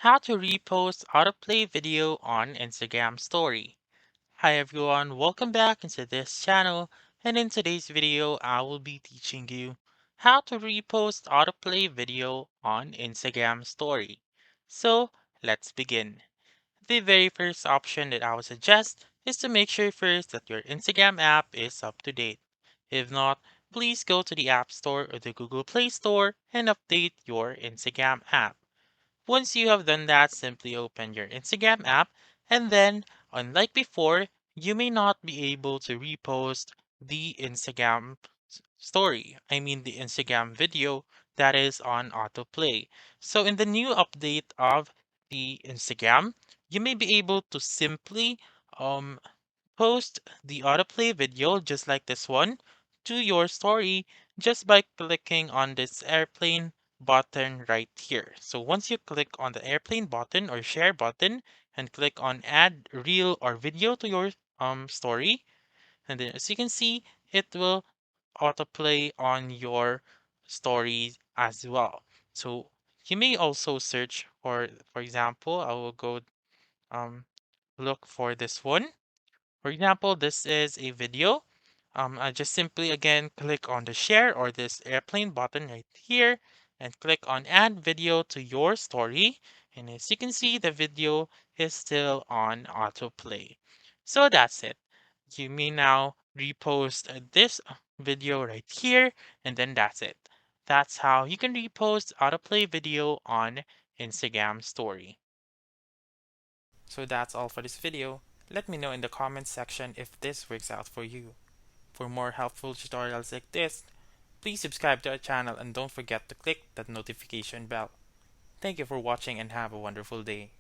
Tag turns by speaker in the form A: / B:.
A: How to repost autoplay video on Instagram story. Hi everyone, welcome back into this channel, and in today's video I will be teaching you how to repost autoplay video on Instagram story. So let's begin. The very first option that I would suggest is to make sure first that your Instagram app is up to date. If not, please go to the App Store or the Google Play Store and update your Instagram app. Once you have done that, simply open your Instagram app, and then, unlike before, you may not be able to repost the Instagram story. I mean, the Instagram video that is on autoplay. So, in the new update of the Instagram, you may be able to simply um, post the autoplay video just like this one to your story just by clicking on this airplane button right here. So once you click on the airplane button or share button and click on add reel or video to your story, and then as you can see, it will autoplay on your story as well. So you may also search for example, I will go um look for this one. For example, this is a video. I just simply again click on the share or this airplane button right here and click on add video to your story. And as you can see, the video is still on autoplay. So that's it. You may now repost this video right here, and then that's it. That's how you can repost autoplay video on Instagram story. So that's all for this video. Let me know in the comments section if this works out for you. For more helpful tutorials like this, please subscribe to our channel and don't forget to click that notification bell. Thank you for watching and have a wonderful day.